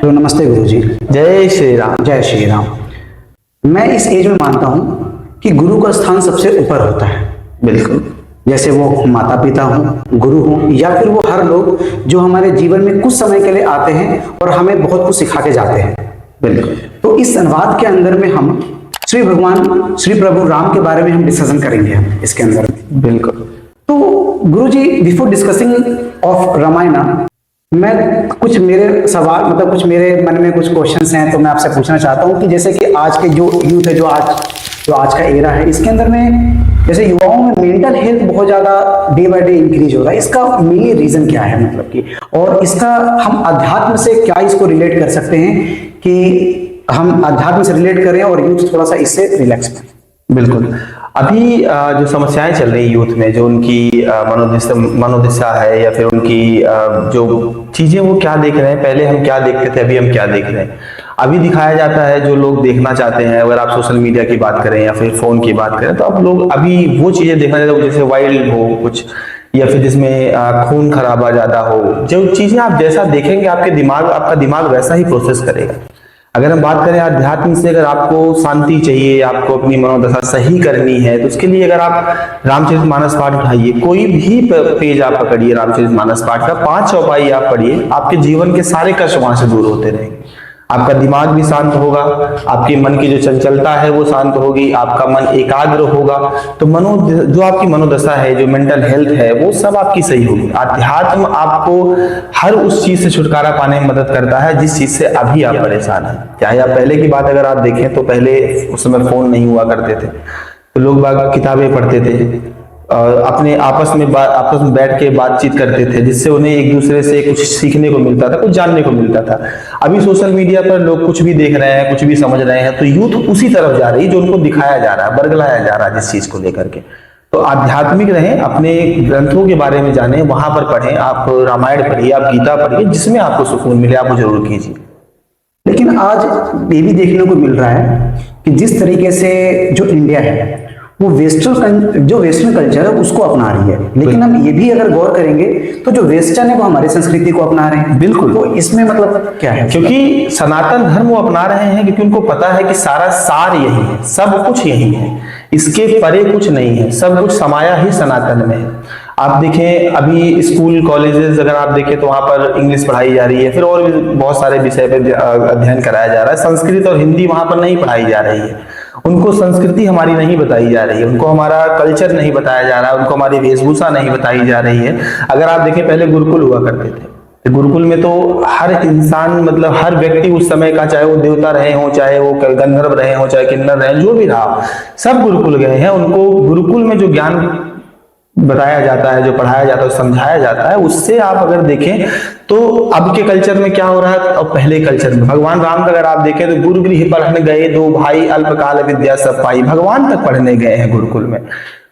तो नमस्ते गुरु जी। जय श्री राम। जय श्री राम। मैं इस एज में मानता हूँ कि गुरु का स्थान सबसे ऊपर होता है। बिल्कुल। जैसे वो माता पिता हों, गुरु हों, या फिर वो हर लोग जो हमारे जीवन में कुछ समय के लिए आते हैं और हमें बहुत कुछ सिखा के जाते हैं। बिल्कुल। तो इस संवाद के अंदर में हम श्री भगवान श्री प्रभु राम के बारे में हम डिस्कशन करेंगे हम इसके अंदर। बिल्कुल। तो गुरु जी, बिफोर डिस्कसिंग ऑफ रामायण, मैं कुछ मेरे सवाल मतलब कुछ मेरे मन में कुछ क्वेश्चंस हैं, तो मैं आपसे पूछना चाहता हूं कि जैसे कि आज के जो यूथ है, जो आज का एरा है, इसके अंदर में जैसे युवाओं में मेंटल हेल्थ बहुत ज्यादा डे बाय डे इंक्रीज हो रहा है। इसका मेन रीजन क्या है, मतलब कि, और इसका हम अध्यात्म से क्या इसको रिलेट कर सकते हैं कि हम अध्यात्म से रिलेट करें और यूथ थोड़ा सा इससे रिलैक्स करें। बिल्कुल। अभी जो समस्याएं चल रही यूथ में, जो उनकी मनोदशा है या फिर उनकी जो चीजें वो क्या देख रहे हैं, पहले हम क्या देखते थे, अभी हम क्या देख रहे हैं। अभी दिखाया जाता है जो लोग देखना चाहते हैं। अगर आप सोशल मीडिया की बात करें या फिर फोन की बात करें, तो अब लोग अभी वो चीजें देखना चाहते हैं जैसे वायरल हो कुछ, या फिर जिसमें खून खराबा ज्यादा हो। जो चीजें आप जैसा देखेंगे आपका दिमाग वैसा ही प्रोसेस करेगा। अगर हम बात करें अध्यात्म से, अगर आपको शांति चाहिए, आपको अपनी मनोदशा सही करनी है, तो उसके लिए अगर आप रामचरितमानस पाठ उठाइए, कोई भी पेज आप पकड़िए रामचरितमानस पाठ का, 5 चौपाई आप पढ़िए, आपके जीवन के सारे कष्ट वहां से दूर होते रहेंगे। आपका दिमाग भी शांत होगा, आपके मन की जो चंचलता है वो शांत होगी, आपका मन एकाग्र होगा। तो जो आपकी मनोदशा है, जो मेंटल हेल्थ है, वो सब आपकी सही होगी। अध्यात्म आपको हर उस चीज से छुटकारा पाने में मदद करता है जिस चीज से अभी आप परेशान हैं। चाहे आप पहले की बात अगर आप देखें, तो पहले उस समय फोन नहीं हुआ करते थे, तो लोग बाग किताबें पढ़ते थे, अपने आपस में बैठ के बातचीत करते थे, जिससे उन्हें एक दूसरे से कुछ सीखने को मिलता था, कुछ जानने को मिलता था। अभी सोशल मीडिया पर लोग कुछ भी देख रहे हैं, कुछ भी समझ रहे हैं, तो यूथ उसी तरफ जा रही है जो उनको दिखाया जा रहा है, बरगलाया जा रहा है जिस चीज को लेकर के। तो आध्यात्मिक रहें, अपने ग्रंथों के बारे में जानें, वहां पर पढ़ें। आप रामायण पढ़िए, आप गीता पढ़िए, जिसमें आपको सुकून मिले आप वो जरूर कीजिए। लेकिन आज ये भी देखने को मिल रहा है कि जिस तरीके से जो इंडिया है वो वेस्टर्न कल्चर है उसको अपना रही है, लेकिन हम ये भी अगर गौर करेंगे तो जो वेस्टर्न है वो हमारी संस्कृति को अपना रहे हैं। बिल्कुल। तो इसमें मतलब क्या है? क्योंकि सनातन धर्म वो अपना रहे हैं, क्योंकि उनको पता है कि सारा सार यही है, सब कुछ यही है, इसके परे कुछ नहीं है, सब कुछ समाया ही सनातन में है। आप देखें अभी स्कूल कॉलेजेस अगर आप देखें तो वहां पर इंग्लिश पढ़ाई जा रही है, फिर और भी बहुत सारे विषय पर अध्ययन कराया जा रहा है। संस्कृत और हिंदी वहां पर नहीं पढ़ाई जा रही है। उनको संस्कृति हमारी नहीं बताई जा रही है, उनको हमारा कल्चर नहीं बताया जा रहा है, उनको हमारी वेशभूषा नहीं बताई जा रही है। अगर आप देखें पहले गुरुकुल हुआ करते थे, तो गुरुकुल में तो हर इंसान मतलब हर व्यक्ति उस समय का, चाहे वो देवता रहे हों, चाहे वो गंधर्व रहे हों, चाहे किन्नर रहे, जो भी रहा, सब गुरुकुल गए हैं। उनको गुरुकुल में जो ज्ञान बताया जाता है, जो पढ़ाया जाता है, समझाया जाता है, उससे आप अगर देखें तो अब के कल्चर में क्या हो रहा है और पहले कल्चर में। भगवान राम का अगर आप देखें तो गुरु गृह पढ़ने गए 2 भाई, अल्पकाल विद्या सब पाई, भगवान तक पढ़ने गए हैं गुरुकुल में।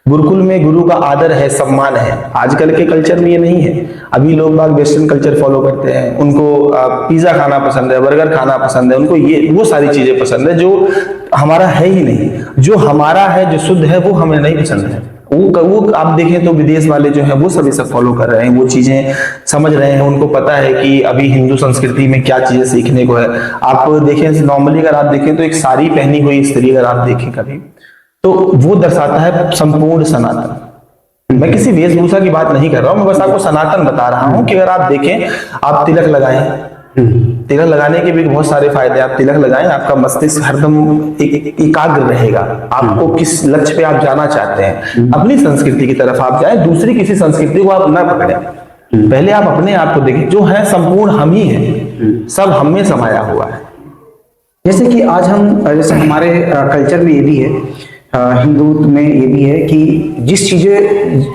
गुरुकुल में गुरु का आदर है, सम्मान है। आजकल के कल्चर में ये नहीं है। अभी लोग बाग वेस्टर्न कल्चर फॉलो करते हैं, उनको पिज्जा खाना पसंद है, बर्गर खाना पसंद है, उनको ये वो सारी चीजें पसंद है जो हमारा है ही नहीं। जो हमारा है, जो शुद्ध है, वो हमें नहीं पसंद है। वो आप देखें तो विदेश वाले जो हैं वो सभी सब फॉलो कर रहे हैं, वो चीजें समझ रहे हैं, उनको पता है कि अभी हिंदू संस्कृति में क्या चीजें सीखने को है। आप देखें नॉर्मली अगर आप देखें तो एक साड़ी पहनी हुई स्त्री अगर आप देखें कभी, तो वो दर्शाता है संपूर्ण सनातन। मैं किसी वेशभूषा की बात नहीं कर रहा हूं, मैं बस आपको सनातन बता रहा हूं कि अगर आप देखें, आप तिलक लगाएं, तिलक लगाने के भी बहुत सारे फायदे। आप तिलक लगाएं, आपका मस्तिष्क हरदम एकाग्र रहेगा। आपको किस लक्ष्य पे आप जाना चाहते हैं, अपनी संस्कृति की तरफ आप जाएं, दूसरी किसी संस्कृति को आप न पकड़ें। पहले आप अपने आप को देखें, जो है संपूर्ण हम ही है, सब हम में समाया हुआ है। जैसे कि आज जैसे हमारे कल्चर में ये भी है, हिंदू में ये भी है कि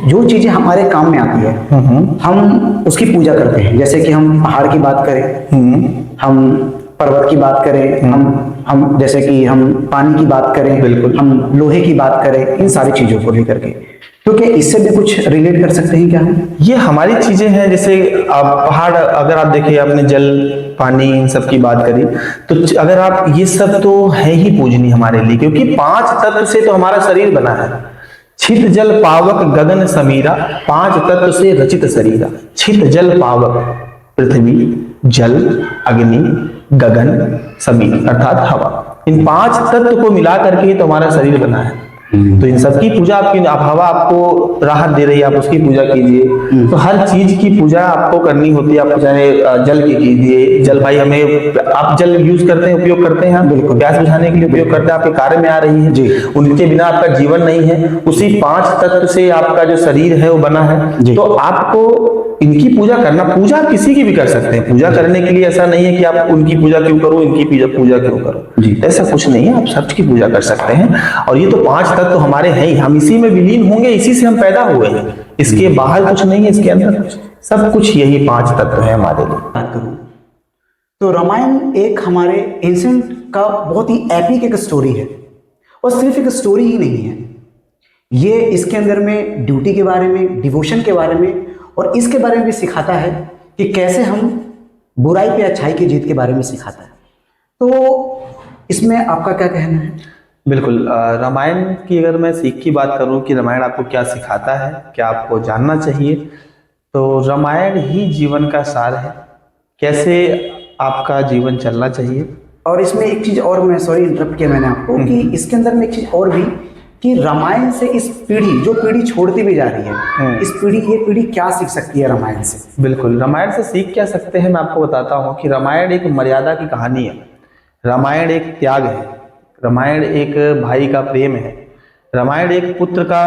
जो चीजें हमारे काम में आती है हम उसकी पूजा करते हैं। जैसे कि हम पहाड़ की बात करें, हम पर्वत की बात करें, हम जैसे कि हम पानी की बात करें, बिल्कुल, हम लोहे की बात करें, इन सारी चीजों को लेकर के, क्योंकि इससे भी कुछ रिलेट कर सकते हैं क्या हम? ये हमारी चीजें हैं। जैसे पहाड़ अगर आप देखिए, आपने जल पानी इन सब की बात करी, तो अगर आप ये सब तो है ही पूजनीय हमारे लिए, क्योंकि 5 तत्व से तो हमारा शरीर बना है। छित जल पावक गगन समीरा, 5 तत्व से रचित शरीरा। छित जल पावक, पृथ्वी, जल, अग्नि, गगन, जमीन अर्थात हवा। इन 5 तत्व को मिला करके तो हमारा शरीर बना है। तो इन सबकी पूजा आपकी, आप हवा आपको राहत दे रही है, आप उसकी पूजा कीजिए। तो हर चीज की पूजा आपको करनी होती है। आप चाहे जल की कीजिए, जल भाई हमें, आप जल यूज करते हैं, उपयोग करते हैं, बिल्कुल प्यास बुझाने के लिए उपयोग करते हैं, आपके कार्य में आ रही है जी। उनके बिना आपका जीवन नहीं है। उसी 5 तत्व से आपका जो शरीर है वो बना है। तो आपको इनकी पूजा करना, पूजा किसी की भी कर सकते हैं। पूजा करने के लिए ऐसा नहीं है कि आप उनकी पूजा क्यों करो, इनकी पूजा क्यों करो जी, ऐसा कुछ नहीं है। आप सबकी पूजा कर सकते हैं। और ये तो 5 तत्व तो हमारे हैं ही, हम इसी में विलीन होंगे, इसी से हम पैदा हुए हैं। इसके बाहर कुछ नहीं है, इसके अंदर कुछ, सब कुछ यही 5 तत्व है हमारे लिए। बात करूं तो रामायण एक हमारे एंशिएंट का बहुत ही एपिक एक स्टोरी है। और सिर्फ एक स्टोरी ही नहीं है, ये इसके अंदर में ड्यूटी के बारे में, डिवोशन के बारे में और इसके बारे में भी सिखाता है कि कैसे हम बुराई पे अच्छाई की जीत के बारे में सिखाता है। तो इसमें आपका क्या कहना है? बिल्कुल, रामायण की अगर मैं सीख की बात करूं कि रामायण आपको क्या सिखाता है, क्या आपको जानना चाहिए, तो रामायण ही जीवन का सार है। कैसे आपका जीवन चलना चाहिए। और इसमें एक चीज और, मैं सॉरी इंटरप्ट किया मैंने आपको, कि इसके अंदर में एक चीज और भी कि रामायण से इस पीढ़ी, जो पीढ़ी छोड़ती भी जा रही है, इस पीढ़ी, ये पीढ़ी क्या सीख सकती है रामायण से? बिल्कुल, रामायण से सीख क्या सकते हैं, मैं आपको बताता हूँ कि रामायण एक मर्यादा की कहानी है। रामायण एक त्याग है। रामायण एक भाई का प्रेम है। रामायण एक पुत्र का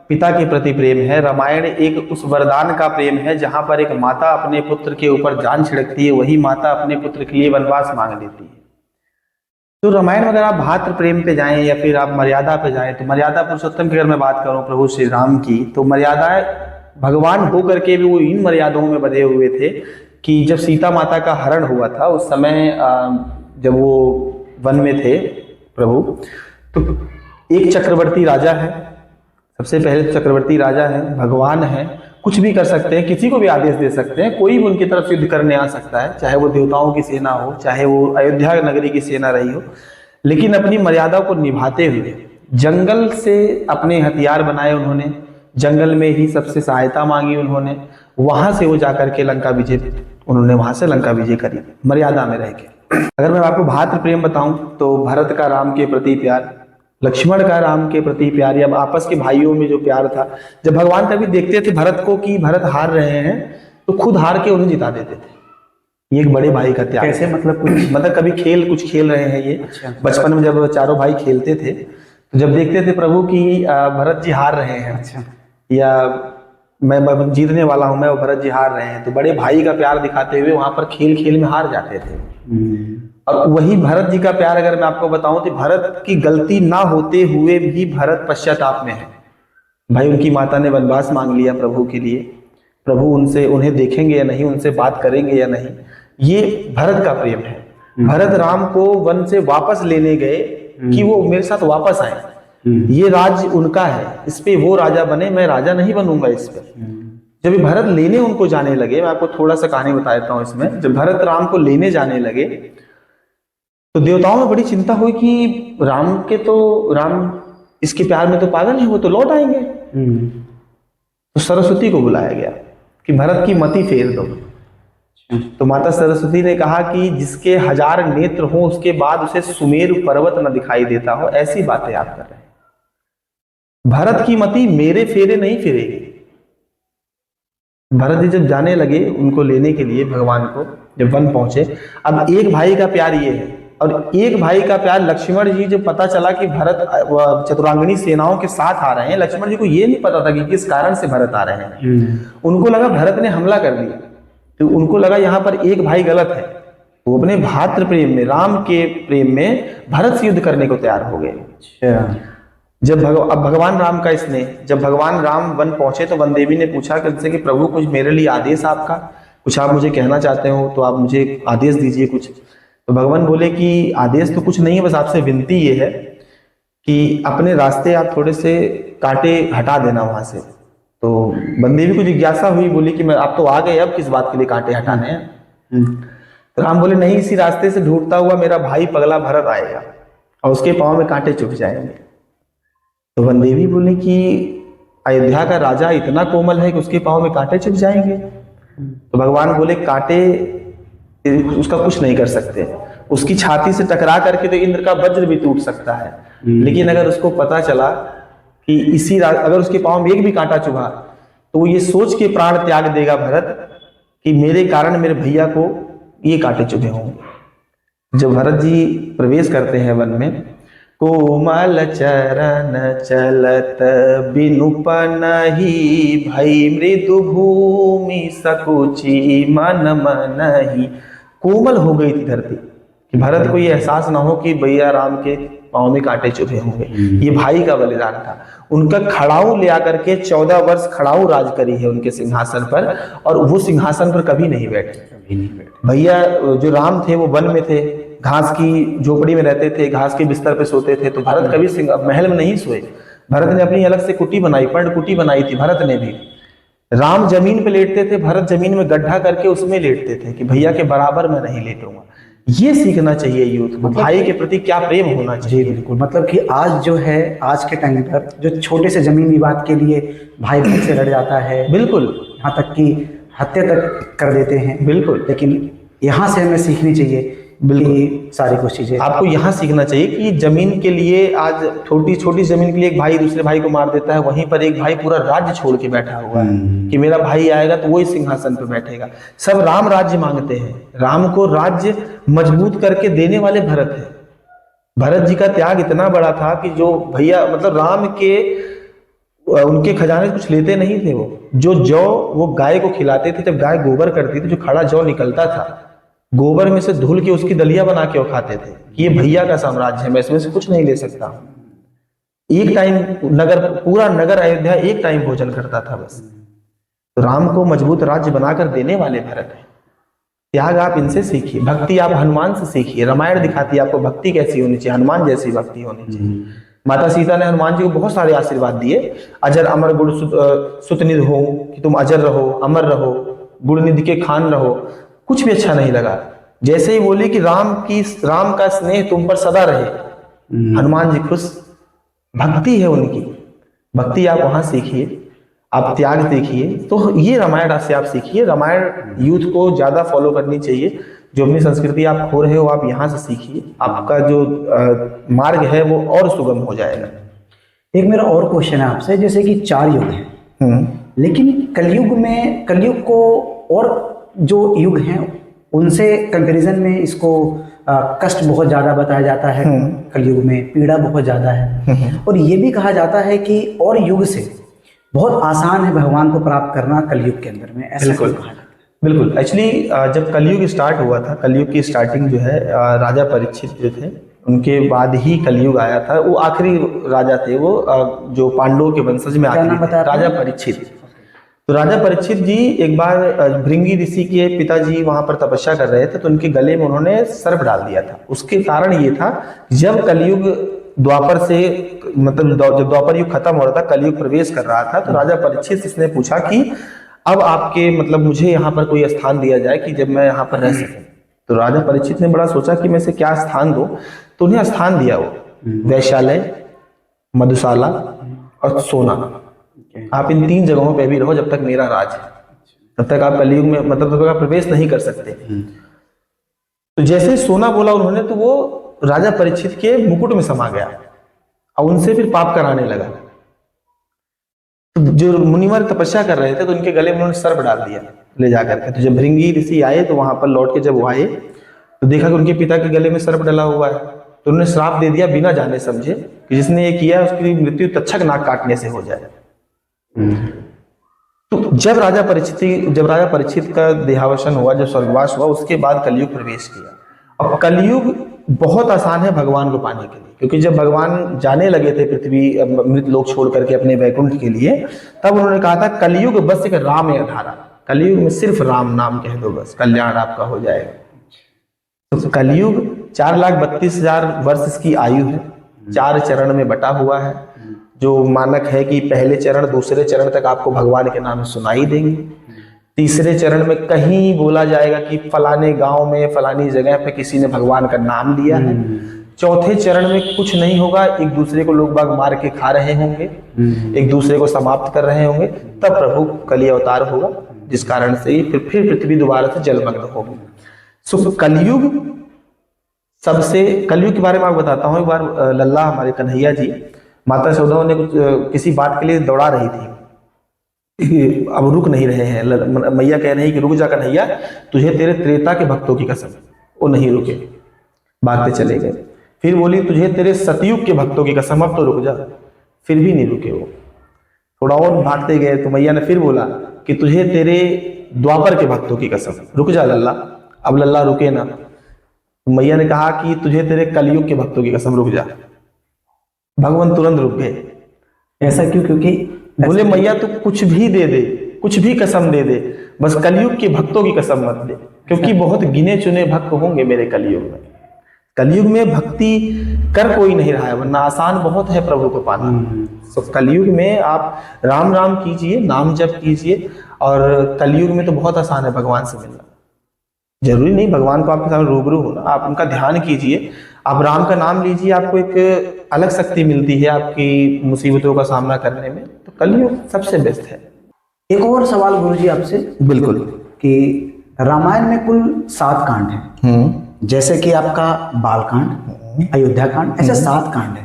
पिता के प्रति प्रेम है। रामायण एक उस वरदान का प्रेम है जहां पर एक माता अपने पुत्र के ऊपर जान छिड़कती है, वही माता अपने पुत्र के लिए वनवास मांग लेती है। तो रामायण में अगर आप भातृ प्रेम पे जाएं या फिर आप मर्यादा पे जाएं, तो मर्यादा पुरुषोत्तम की अगर मैं बात करूं प्रभु श्री राम की, तो मर्यादाएं भगवान होकर के भी वो इन मर्यादाओं में बंधे हुए थे कि जब सीता माता का हरण हुआ था उस समय जब वो वन में थे प्रभु, तो एक चक्रवर्ती राजा है, सबसे पहले चक्रवर्ती राजा है, भगवान है, कुछ भी कर सकते हैं, किसी को भी आदेश दे सकते हैं, कोई भी उनकी तरफ युद्ध करने आ सकता है, चाहे वो देवताओं की सेना हो, चाहे वो अयोध्या नगरी की सेना रही हो। लेकिन अपनी मर्यादा को निभाते हुए जंगल से अपने हथियार बनाए उन्होंने, जंगल में ही सबसे सहायता मांगी उन्होंने, वहां से वो जाकर के लंका विजय, उन्होंने वहां से लंका विजय करी मर्यादा में रह के। अगर मैं आपको भातृ प्रेम बताऊं तो भरत का राम के प्रति प्यार, लक्ष्मण का राम के प्रति प्यार, या आपस के भाइयों में जो प्यार था, जब भगवान कभी देखते थे भरत को कि भरत हार रहे हैं तो खुद हार के उन्हें जिता देते थे। ये एक बड़े भाई का त्याग। कैसे? मतलब कुछ, मतलब कभी कुछ खेल रहे हैं ये, अच्छा। बचपन में जब चारों भाई खेलते थे तो जब देखते थे प्रभु की भरत जी हार रहे हैं, अच्छा, या मैं जीतने वाला हूं मैं, वो भरत जी हार रहे हैं, तो बड़े भाई का प्यार दिखाते हुए वहां पर खेल खेल में हार जाते थे। और वही भरत जी का प्यार अगर मैं आपको बताऊं तो भरत की गलती ना होते हुए भी भरत पश्चाताप में है। भाई उनकी माता ने वनवास मांग लिया प्रभु के लिए, प्रभु उनसे, उन्हें देखेंगे या नहीं, उनसे बात करेंगे या नहीं, ये भरत का प्रेम है। भरत राम को वन से वापस लेने गए कि वो मेरे साथ वापस आए, ये राज्य उनका है, इस पे वो राजा बने, मैं राजा नहीं बनूंगा इस पे। जब भरत लेने उनको जाने लगे, मैं आपको थोड़ा सा कहानी बता देता हूं इसमें, जब भरत राम को लेने जाने लगे तो देवताओं में बड़ी चिंता हुई कि राम इसके प्यार में तो पागल है, वो तो लौट आएंगे। तो सरस्वती को बुलाया गया कि भरत की मति फेर दो। तो माता सरस्वती ने कहा कि जिसके 1000 नेत्र हो उसके बाद उसे सुमेरु पर्वत न दिखाई देता हो, ऐसी बातें आप कर रहे हैं। भरत की मति मेरे फेरे नहीं फिरेगी। भरत जी जब जाने लगे उनको लेने के लिए भगवान को, जब वन पहुंचे, अब एक भाई का प्यार ये है और एक भाई का प्यार लक्ष्मण जी, जब पता चला कि भरत चतुरांगनी सेनाओं के साथ आ रहे हैं, लक्ष्मण जी को ये नहीं पता था कि किस कारण से भरत आ रहे हैं। उनको लगा भरत ने हमला कर दिया, तो उनको लगा यहाँ पर एक भाई गलत है। वो अपने भातृ प्रेम में, राम के प्रेम में भरत से युद्ध करने को तैयार हो गए। जब भगवान राम का स्नेह, जब भगवान राम वन पहुंचे तो वन देवी ने पूछा कि प्रभु कुछ मेरे लिए आदेश आपका, कुछ आप मुझे कहना चाहते हो तो आप मुझे आदेश दीजिए कुछ। तो भगवान बोले कि आदेश तो कुछ नहीं है, बस आपसे विनती ये है कि अपने रास्ते आप थोड़े से कांटे हटा देना वहां से। तो वन देवी को जिज्ञासा हुई, बोली कि मैं, आप तो आ गए, अब किस बात के लिए कांटे हटाने हैं? तो राम बोले नहीं, इसी रास्ते से ढूंढता हुआ मेरा भाई पगला भरत आएगा और उसके पांव में कांटे चुभ जाएंगे। तो वन देवी बोले कि अयोध्या का राजा इतना कोमल है कि उसके पांव में कांटे चुभ जाएंगे? तो भगवान बोले कांटे उसका कुछ नहीं कर सकते। उसकी छाती से टकरा करके तो इंद्र का वज्र भी टूट सकता है, लेकिन अगर उसको पता चला कि अगर उसके पांव में एक भी कांटा चुभा तो वो ये सोच के प्राण त्याग देगा भरत कि मेरे कारण मेरे भैया को ये कांटे चुभे होंगे। जब भरत जी प्रवेश करते हैं वन में, कोमल चरण चलत बिनुपनहि, भई मृदु भूमि सकुची मन मनहि। कोमल हो गई थी धरती कि भरत को ये एहसास ना हो कि भैया राम के पांव में कांटे चुभे होंगे। ये भाई का बलिदान था। उनका खड़ाऊ ले आकर के 14 वर्ष खड़ाऊ राज करी है उनके सिंहासन पर, और वो सिंहासन पर कभी नहीं बैठे। भैया जो राम थे वो वन में थे, घास की झोपड़ी में रहते थे, घास के बिस्तर पे सोते थे। तो भरत कभी महल में नहीं सोए। भरत ने अपनी अलग से कुटी बनाई, पर्णकुटी बनाई थी भरत ने भी। राम जमीन पे लेटते थे, भरत जमीन में गड्ढा करके उसमें लेटते थे कि भैया के बराबर मैं नहीं लेटूंगा। ये सीखना चाहिए यूथ को, भाई के प्रति क्या प्रेम होना चाहिए। बिल्कुल, मतलब कि आज जो है, आज के टाइम पर जो छोटे से जमीन विवाद के लिए भाई भाई से लड़ जाता है, बिल्कुल यहाँ तक कि हत्या तक कर देते हैं। बिल्कुल, लेकिन यहाँ से हमें सीखनी चाहिए बिल्कुल सारी कुछ चीजें। आपको यहाँ सीखना चाहिए कि जमीन के लिए, आज छोटी छोटी जमीन के लिए एक भाई दूसरे भाई को मार देता है, वहीं पर एक भाई पूरा राज्य छोड़ के बैठा हुआ है कि मेरा भाई आएगा तो वही सिंहासन पे बैठेगा। सब राम राज्य मांगते हैं, राम को राज्य मजबूत करके देने वाले भरत है। भरत जी का त्याग इतना बड़ा था कि जो भैया मतलब राम के उनके खजाने से कुछ लेते नहीं थे। वो जो जौ वो गाय को खिलाते थे, जब गाय गोबर करती थी जो खड़ा जौ निकलता था, गोबर में से धुल के उसकी दलिया बना के वो खाते थे कि ये भैया का साम्राज्य है, मैं इसमें से कुछ नहीं ले सकता। एक टाइम नगर, पूरा नगर अयोध्या एक टाइम भोजन करता था बस। तो राम को मजबूत राज्य बनाकर देने वाले भरत है। त्याग आप इनसे सीखिए, भक्ति आप हनुमान से सीखिए। रामायण दिखाती है आपको भक्ति कैसी होनी चाहिए, हनुमान जैसी भक्ति होनी चाहिए। माता सीता ने हनुमान जी को बहुत सारे आशीर्वाद दिए, अजर अमर गुण सुतनिध हो, कि तुम अजर रहो, अमर रहो, गुणनिधि के खान रहो। कुछ भी अच्छा नहीं लगा। जैसे ही बोली कि राम का स्नेह तुम पर सदा रहे, हनुमान जी खुश। भक्ति है उनकी, भक्ति आप वहां सीखिए, आप त्याग देखिए। तो ये रामायण से आप सीखिए। रामायण यूथ को ज्यादा फॉलो करनी चाहिए। जो अपनी संस्कृति आप खो रहे हो, आप यहाँ से सीखिए। आपका जो मार्ग है वो और सुगम हो जाएगा। एक मेरा और क्वेश्चन है आपसे, जैसे कि 4 युग हैं, लेकिन कलयुग को और जो युग हैं उनसे कंपैरिजन में इसको कष्ट बहुत ज्यादा बताया जाता है। कलयुग में पीड़ा बहुत ज्यादा है, और ये भी कहा जाता है कि और युग से बहुत आसान है भगवान को प्राप्त करना कलयुग के अंदर में, ऐसा कहा जाता है। बिल्कुल, एक्चुअली जब कलयुग स्टार्ट हुआ था, कलयुग की स्टार्टिंग जो है राजा परीक्षित जो थे उनके बाद ही कलयुग आया था। वो आखिरी राजा थे, वो जो पांडवों के वंशज में आखिरी थे, राजा परीक्षित। तो राजा परीक्षित जी एक बार भृंगी ऋषि के पिताजी वहां पर तपस्या कर रहे थे, तो उनके गले में उन्होंने सर्प डाल दिया था। उसके कारण ये था, जब कलयुग द्वापर से मतलब जब द्वापर युग खत्म हो रहा था, कलयुग प्रवेश कर रहा था, तो राजा परीक्षित इसने पूछा कि अब आपके मतलब मुझे यहाँ पर कोई स्थान दिया जाए कि जब मैं यहाँ पर रह सकूं। तो राजा परीक्षित ने बड़ा सोचा कि मैं इसे क्या स्थान दूं, तो उन्हें स्थान दिया वो वैश्यालय, मधुशाला और सोना। आप इन 3 जगहों पे भी रहो जब तक मेरा राज है, तब तक आप कलयुग में मतलब तब तक आप प्रवेश नहीं कर सकते। तो जैसे सोना बोला उन्होंने, तो वो राजा परीक्षित के मुकुट में समा गया और उनसे फिर पाप कराने लगा। तो जो मुनिवर तपस्या कर रहे थे, तो उनके गले में उन्होंने सर्प डाल दिया ले जाकर के। तो जब भृंगी ऋषि आए, तो वहां पर लौट के जब वो आए तो देखा कि उनके पिता के गले में सर्प डला हुआ है। तो उन्होंने श्राप दे दिया बिना जाने समझे कि जिसने ये किया उसकी मृत्यु तक्षक नाक काटने से हो जाए। तो जब राजा परीक्षित का देहावसान हुआ, जब स्वर्गवास हुआ, उसके बाद कलयुग प्रवेश किया। अब कलयुग बहुत आसान है भगवान को पाने के लिए, क्योंकि जब भगवान जाने लगे थे पृथ्वी मृत लोक छोड़ करके अपने वैकुंठ के लिए, तब उन्होंने कहा था कलयुग बस एक राम धारा, कलयुग में सिर्फ राम नाम कह दो, बस कल्याण आपका हो जाएगा। तो कलयुग 4,32,000 वर्ष इसकी आयु है, 4 चरण में बटा हुआ है। जो मानक है कि पहले चरण दूसरे चरण तक आपको भगवान के नाम सुनाई देंगे, तीसरे चरण में कहीं बोला जाएगा कि फलाने गांव में फलानी जगह पे किसी ने भगवान का नाम लिया है। चौथे चरण में कुछ नहीं होगा, एक दूसरे को लोग बाग मार के खा रहे होंगे, एक दूसरे को समाप्त कर रहे होंगे, तब प्रभु कली अवतार होगा, जिस कारण से फिर पृथ्वी दोबारा से जलमग्न होगी। सो कलयुग कलयुग के बारे में आपको बताता हूँ। एक बार लल्ला हमारे कन्हैया जी, माता यशोदा ने कुछ किसी बात के लिए दौड़ा रही थी, अब रुक नहीं रहे हैं। मैया कह रही कि रुक जा कन्हैया, तुझे तेरे त्रेता के भक्तों की कसम। वो नहीं रुके, भागते चले गए। फिर बोली तुझे तेरे सतयुग के भक्तों की कसम, अब तो रुक जा। फिर भी नहीं रुके वो, थोड़ा और भागते गए तो मैया ने फिर बोला कि तुझे तेरे द्वापर के भक्तों की कसम, रुक जा लल्ला। अब लल्ला रुके ना, मैया ने कहा कि तुझे तेरे कलयुग के भक्तों की कसम, रुक जा। भगवान तुरंत रुक गए। ऐसा क्यों? क्योंकि बोले मैया तू कुछ भी दे दे, कुछ भी कसम दे दे, बस कलयुग के भक्तों की कसम मत दे, क्योंकि बहुत गिने चुने भक्त होंगे मेरे कलयुग में। कलयुग में भक्ति कर कोई नहीं रहा है, वरना आसान बहुत है प्रभु को पाना। तो कलयुग में आप राम राम कीजिए, नाम जप कीजिए, और कलयुग में तो बहुत आसान है भगवान से मिलना। जरूरी नहीं भगवान को आपके सामने रूबरू होना, आप उनका ध्यान कीजिए, आप राम का नाम लीजिए, आपको एक अलग शक्ति मिलती है आपकी मुसीबतों का सामना करने में। तो कलयुग सबसे बेस्ट है। एक और सवाल गुरुजी आपसे, बिल्कुल। कि रामायण में कुल 7 कांड हैं, जैसे कि आपका बालकांड, अयोध्या कांड, ऐसे 7 कांड है।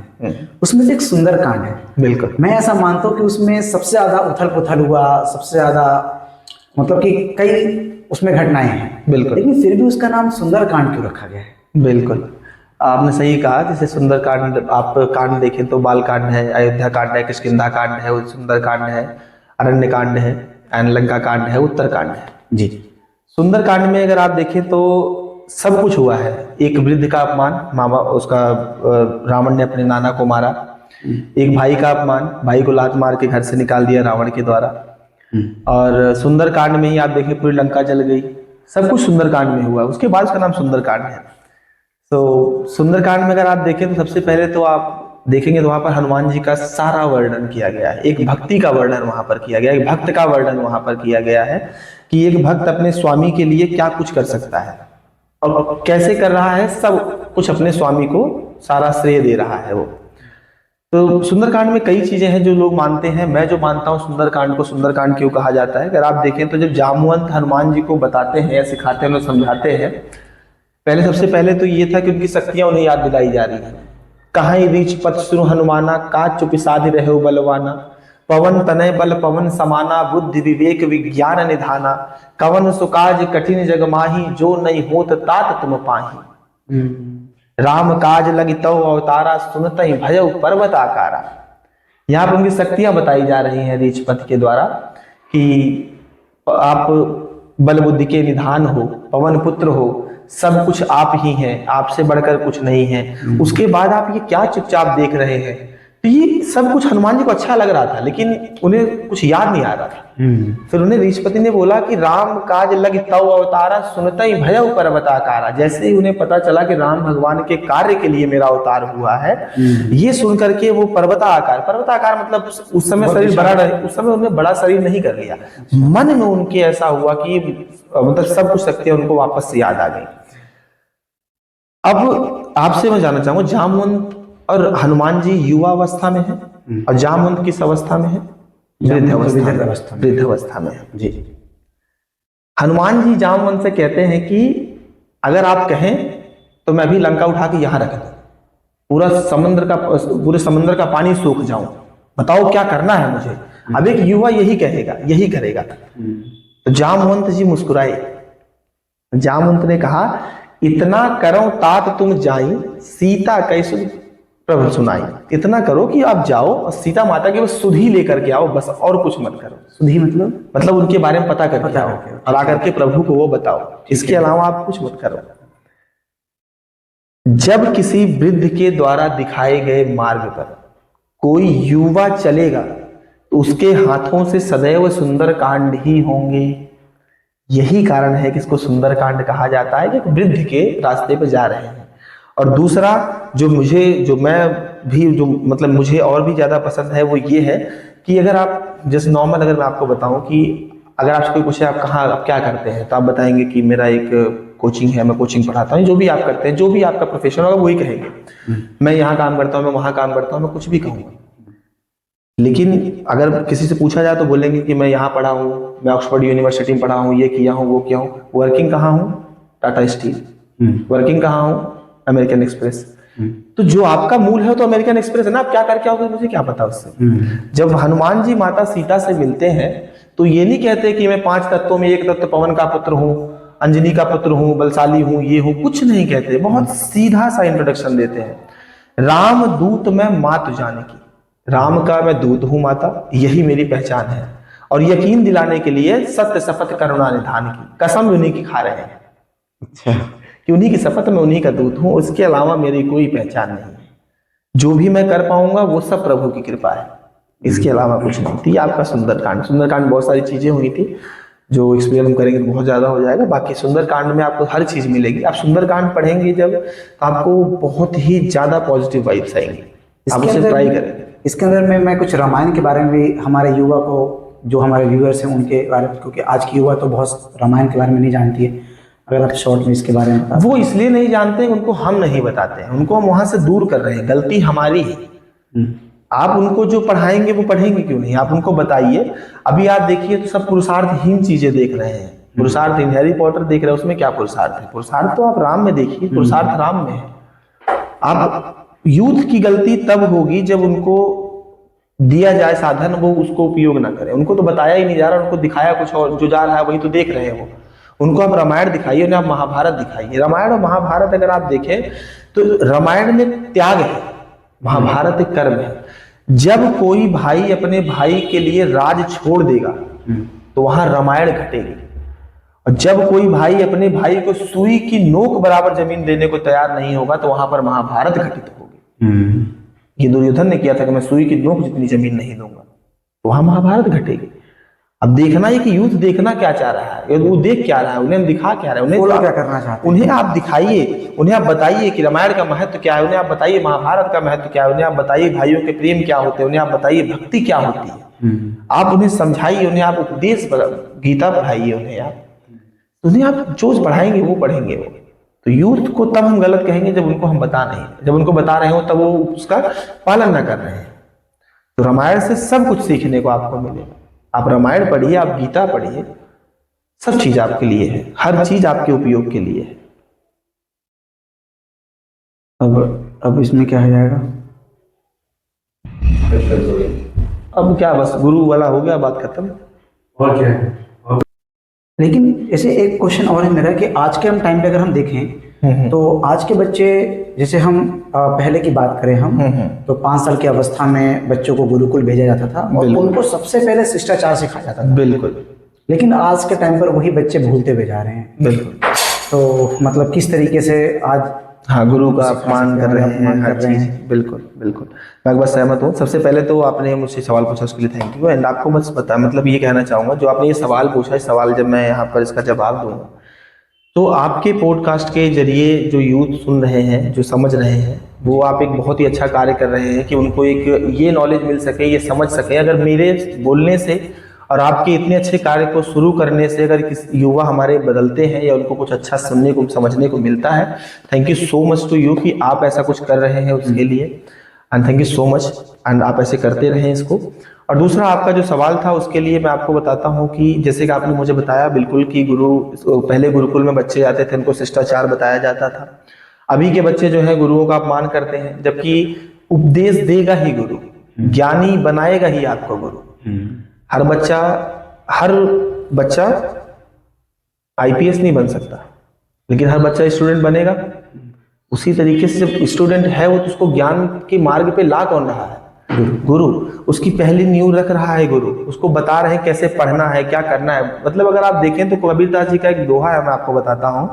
उसमें से एक सुंदर कांड है। बिल्कुल। मैं ऐसा मानता हूँ कि उसमें सबसे ज्यादा उथल पुथल हुआ, सबसे ज्यादा मतलब कि कई उसमें घटनाएं हैं। बिल्कुल। लेकिन फिर भी उसका नाम सुंदर कांड क्यों रखा गया है? बिल्कुल, आपने सही कहा। जैसे सुंदर कांड, आप कांड देखें तो बाल कांड है, अयोध्या कांड है, किष्किंधा कांड है, सुंदर कांड है, अरण्य कांड है, लंका कांड है, उत्तर कांड है। जी। सुंदर कांड में अगर आप देखें तो सब कुछ हुआ है। एक वृद्ध का अपमान, मामा उसका रावण ने अपने नाना को मारा। एक भाई का अपमान, भाई को लात मार के घर से निकाल दिया रावण के द्वारा। और सुंदर कांड में ही आप देखें पूरी लंका जल गई। सब कुछ सुंदर कांड में हुआ, उसके बाद उसका नाम सुंदर कांड है। तो सुंदर कांड में अगर आप देखें तो सबसे पहले तो आप देखेंगे तो वहां पर हनुमान जी का सारा वर्णन किया गया है। एक भक्ति का वर्णन वहां पर किया गया है, एक भक्त का वर्णन वहां पर किया गया है कि एक भक्त अपने स्वामी के लिए क्या कुछ कर सकता है और कैसे कर रहा है। सब कुछ अपने स्वामी को सारा श्रेय दे रहा है वो। तो सुंदरकांड में कई चीजें हैं जो लोग मानते हैं। मैं जो मानता हूँ सुंदरकांड को सुंदरकांड क्यों कहा जाता है, अगर आप देखें तो जब जामवंत हनुमान जी को बताते हैं या सिखाते हैं, उन्हें समझाते हैं, पहले सबसे पहले तो ये था कि उनकी शक्तियां उन्हें याद दिलाई जा रही है। कहाँ रीच पथ सुनु हनुमाना, का चुप साधि रहे बलवाना, पवन तनय बल पवन समाना, बुद्धि विवेक विज्ञान निधाना, कवन सुकाज कठिन जग माही, जो नहीं होत तात तुम पाही, राम काज लगी तव अवतारा, सुनत ही भय पर्वत आकारा। यहाँ पर उनकी शक्तियां बताई जा रही हैं रीचपथ के द्वारा कि आप बल बुद्धि के निधान हो, पवन पुत्र हो, सब कुछ आप ही हैं, आपसे बढ़कर कुछ नहीं है। उसके बाद आप ये क्या चुपचाप देख रहे हैं। तो ये सब कुछ हनुमान जी को अच्छा लग रहा था, लेकिन उन्हें कुछ याद नहीं आ रहा था। फिर उन्हें रीचपति ने बोला कि राम काज लग तव अवतारा, सुनता ही भय पर्वत आकारा। जैसे ही उन्हें पता चला कि राम भगवान के कार्य के लिए मेरा अवतार हुआ है, ये सुन करके वो पर्वताकार मतलब उस समय शरीर बड़ा रहे, उस समय उन्होंने बड़ा शरीर नहीं कर लिया, मन में उनके ऐसा हुआ कि मतलब सब कुछ शक्तियां उनको वापस से याद आ गई। अब आपसे मैं जानना चाहूंगा, जामवंत और हनुमान जी युवावस्था में है और जामवंत किस अवस्था में है? वृद्ध अवस्था में है जी। हनुमान जी जामवंत से कहते हैं कि अगर आप कहें तो मैं भी लंका उठा के यहां रख दूं, पूरे समंदर का पानी सूख जाऊं, बताओ क्या करना है मुझे। अब एक युवा यही कहेगा, यही करेगा। तो जामवंत जी मुस्कुराए। जामवंत ने कहा, इतना करो तात तुम जाई, सीता कैसे प्रभु सुनाई। इतना करो कि आप जाओ और सीता माता की बस सुधि लेकर के आओ, बस और कुछ मत करो। सुधी मतलब उनके बारे में पता करके आओ और आकर के प्रभु को वो बताओ, इसके अलावा आप कुछ मत करो। जब किसी वृद्ध के द्वारा दिखाए गए मार्ग पर कोई युवा चलेगा तो उसके हाथों से सदैव सुंदर कांड ही होंगे। यही कारण है कि इसको सुंदर कांड कहा जाता है कि वृद्ध के रास्ते पर जा रहे हैं। और दूसरा जो मुझे और भी ज्यादा पसंद है वो ये है कि अगर आप जैसे नॉर्मल, अगर मैं आपको बताऊं कि अगर आपसे कोई पूछे आप क्या करते हैं, तो आप बताएंगे कि मेरा एक कोचिंग है, मैं कोचिंग पढ़ाता हूँ। जो भी आप करते हैं, जो भी आपका प्रोफेशन होगा वही कहेंगे। मैं यहाँ काम करता हूँ, मैं वहां काम करता हूँ, मैं कुछ भी कहूँगा। लेकिन अगर किसी से पूछा जाए तो बोलेंगे कि मैं यहाँ पढ़ा हूँ, मैं ऑक्सफोर्ड यूनिवर्सिटी में पढ़ा हूँ, ये किया हूँ, वो किया हूँ। वर्किंग कहाँ हूँ? टाटा स्टील, वर्किंग कहाँ हूँ, अमेरिकन एक्सप्रेस। तो जो आपका मूल है तो अमेरिकन एक्सप्रेस है ना, आप क्या करके आओगे मुझे क्या पता उससे। जब हनुमान जी माता सीता से मिलते हैं तो ये नहीं कहते कि मैं 5 तत्वों में एक तत्व पवन का पुत्र हूँ, अंजनी का पुत्र हूँ, बलशाली हूँ, ये हूँ, कुछ नहीं कहते। बहुत सीधा सा इंट्रोडक्शन देते हैं, राम दूत मैं मात जाने की, राम का मैं दूत हूँ माता, यही मेरी पहचान है। और यकीन दिलाने के लिए सत्य शपथ करुणा निधान की, कसम उन्हीं की खा रहे हैं। अच्छा। कि उन्हीं की शपथ में उन्हीं का दूत हूँ, उसके अलावा मेरी कोई पहचान नहीं है। जो भी मैं कर पाऊंगा वो सब प्रभु की कृपा है, इसके अलावा कुछ नहीं थी। आपका सुंदरकांड, सुंदरकांड बहुत सारी चीजें हुई थी जो एक्सप्लेन हम करेंगे तो बहुत ज्यादा हो जाएगा। बाकी सुंदरकांड में आपको हर चीज मिलेगी। आप सुंदरकांड पढ़ेंगे जब तो आपको बहुत ही ज्यादा पॉजिटिव वाइब्स आएंगी, आप उसे ट्राई करेंगे। इसके अंदर में मैं कुछ रामायण के बारे में भी हमारे युवा को, जो हमारे व्यूअर्स हैं उनके बारे में, क्योंकि आज की युवा तो बहुत रामायण के बारे में नहीं जानती है, अगर आप शॉर्ट में इसके बारे में वो इसलिए नहीं जानते, उनको हम नहीं बताते हैं, उनको हम वहां से दूर कर रहे हैं, गलती हमारी है। आप उनको जो पढ़ाएंगे वो पढ़ेंगे क्यों नहीं, आप उनको बताइए। अभी आप देखिए तो सब पुरुषार्थहीन चीजें देख रहे हैं, पुरुषार्थहीन। हैरी पॉटर देख रहे हैं, उसमें क्या पुरुषार्थ है? पुरुषार्थ तो आप राम में देखिए, पुरुषार्थ राम में है। आप यूथ की गलती तब होगी जब उनको दिया जाए साधन, वो उसको उपयोग ना करें। उनको तो बताया ही नहीं जा रहा, उनको दिखाया कुछ और, जो जा रहा है वही तो देख रहे हैं वो। उनको आप रामायण दिखाइए, उन्हें आप महाभारत दिखाइए। रामायण और महाभारत अगर आप देखें तो रामायण में त्याग है, महाभारत एक कर्म है। जब कोई भाई अपने भाई के लिए राज छोड़ देगा तो वहां रामायण घटेगी, और जब कोई भाई अपने भाई को सुई की नोक बराबर जमीन देने को तैयार नहीं होगा तो वहां पर महाभारत घटित होगी। ये दुर्योधन ने किया था कि मैं सुई की नोक जितनी जमीन नहीं दूंगा, तो वहां महाभारत घटेगी। अब देखना है कि यूथ देखना क्या चाह रहा है, वो देख क्या रहा है, उन्हें दिखा क्या रहा है, उन्हें क्या करना चाहते हैं, उन्हें आप दिखाइए, उन्हें आप बताइए कि रामायण का महत्व क्या है, उन्हें आप बताइए महाभारत का महत्व क्या है, उन्हें आप बताइए भाइयों के प्रेम क्या होते हैं, उन्हें आप बताइए भक्ति क्या होती है। आप उन्हें समझाइए, उन्हें आप उपदेश गीता पढ़ाइए, उन्हें आप जो पढ़ाएंगे वो पढ़ेंगे वो। तो यूथ को तब हम गलत कहेंगे जब उनको हम बता नहीं, जब उनको बता रहे हो तब वो उसका पालन ना कर रहे हैं। तो रामायण से सब कुछ सीखने को आपको मिलेगा। आप रामायण पढ़िए, आप गीता पढ़िए, सब चीज आपके लिए है, हर चीज आपके उपयोग के लिए है। अब इसमें क्या हो जाएगा? अब क्या, बस गुरु वाला हो गया, बात खत्म। और क्या है? लेकिन ऐसे एक क्वेश्चन और है मेरा कि आज के हम टाइम पे अगर हम देखें तो आज के बच्चे, जैसे हम पहले की बात करें हम तो 5 साल की अवस्था में बच्चों को गुरुकुल भेजा जाता था और उनको सबसे पहले शिष्टाचार सिखाया जाता था। बिल्कुल। लेकिन आज के टाइम पर वही बच्चे भूलते हुए जा रहे हैं। बिल्कुल। तो मतलब किस तरीके से आज हाँ, गुरु का अपमान कर रहे हैं, हर चीज। बिल्कुल बिल्कुल, मैं बस सहमत हूँ। सबसे पहले तो आपने मुझसे सवाल पूछा उसके लिए थैंक यू। एंड आपको बस पता, मतलब ये कहना चाहूंगा, जो आपने ये सवाल पूछा, इस सवाल जब मैं यहाँ पर इसका जवाब दूंगा तो आपके पॉडकास्ट के जरिए जो यूथ सुन रहे हैं, जो समझ रहे हैं, वो आप एक बहुत ही अच्छा कार्य कर रहे हैं कि उनको एक ये नॉलेज मिल सके, ये समझ सके। अगर मेरे बोलने से और आपके इतने अच्छे कार्य को शुरू करने से अगर किस युवा हमारे बदलते हैं या उनको कुछ अच्छा सुनने को, समझने को मिलता है, thank you so much to you कि आप ऐसा कुछ कर रहे हैं उसके लिए। And thank you so much, and आप ऐसे करते रहें इसको। और दूसरा आपका जो सवाल था उसके लिए मैं आपको बताता हूँ कि जैसे कि आपने मुझे बताया बिल्कुल कि पहले गुरुकुल में बच्चे आते थे, उनको शिष्टाचार बताया जाता था। अभी के बच्चे जो है गुरुओं का अपमान करते हैं, जबकि उपदेश देगा ही गुरु, ज्ञानी बनाएगा ही आपको गुरु। हर बच्चा आईपीएस नहीं बन सकता, लेकिन हर बच्चा स्टूडेंट बनेगा। उसी तरीके से जब स्टूडेंट है वो, तो उसको ज्ञान के मार्ग पे ला कौन रहा है? गुरु। उसकी पहली नींव रख रहा है गुरु, उसको बता रहे हैं कैसे पढ़ना है, क्या करना है। मतलब अगर आप देखें तो कबीरदास जी का एक दोहा है, मैं आपको बताता हूं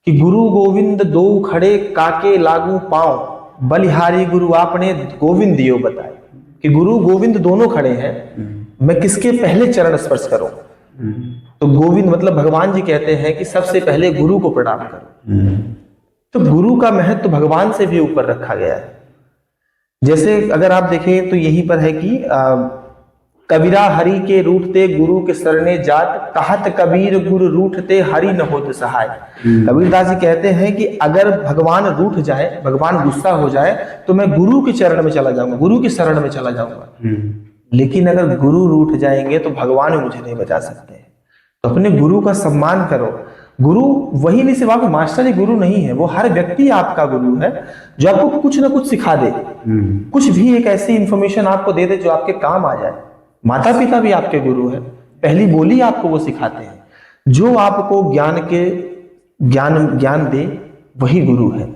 कि गुरु गोविंद दो खड़े काके लागू पांव, बलिहारी गुरु आपने गोविंद दियो बताए। कि गुरु गोविंद दोनों खड़े हैं, मैं किसके पहले चरण स्पर्श करूं? तो गोविंद मतलब भगवान जी कहते हैं कि सबसे पहले गुरु को प्रणाम करो। तो गुरु का महत्व भगवान से भी ऊपर रखा गया है। जैसे अगर आप देखें तो यहीं पर है कि कबीरा हरि के रूठते गुरु के शरणे जात, कहत कबीर गुरु रूठते हरि न होत सहाय। कबीरदास जी कहते हैं कि अगर भगवान रूठ जाए, भगवान गुस्सा हो जाए, तो मैं गुरु के चरण में चला जाऊंगा, गुरु की शरण में चला जाऊंगा। लेकिन अगर गुरु रूठ जाएंगे तो भगवान मुझे नहीं बचा सकते। तो अपने गुरु का सम्मान करो, गुरु वही नहीं, सिर्फ आपके मास्टर ही गुरु नहीं है, वो हर व्यक्ति आपका गुरु है जो आपको कुछ ना कुछ सिखा दे, कुछ भी एक ऐसी इंफॉर्मेशन आपको दे दे जो आपके काम आ जाए। माता पिता भी आपके गुरु है, पहली बोली आपको वो सिखाते हैं, जो आपको ज्ञान दे वही गुरु है।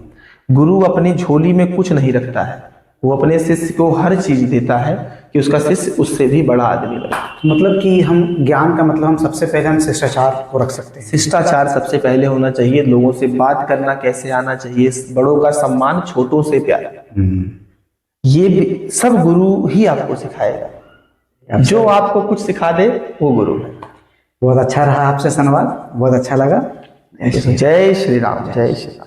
गुरु अपनी झोली में कुछ नहीं रखता है, वो अपने शिष्य को हर चीज देता है कि उसका शिष्य उससे भी बड़ा आदमी बने। मतलब कि हम ज्ञान का मतलब हम सबसे पहले हम शिष्टाचार को रख सकते हैं। शिष्टाचार सबसे पहले होना चाहिए, लोगों से बात करना कैसे आना चाहिए, बड़ों का सम्मान, छोटों से प्यार, ये भी सब गुरु ही आपको सिखाएगा। जो आपको कुछ सिखा दे वो गुरु है। बहुत अच्छा रहा आपसे संवाद, बहुत अच्छा लगा। जय श्री राम, जय श्री राम।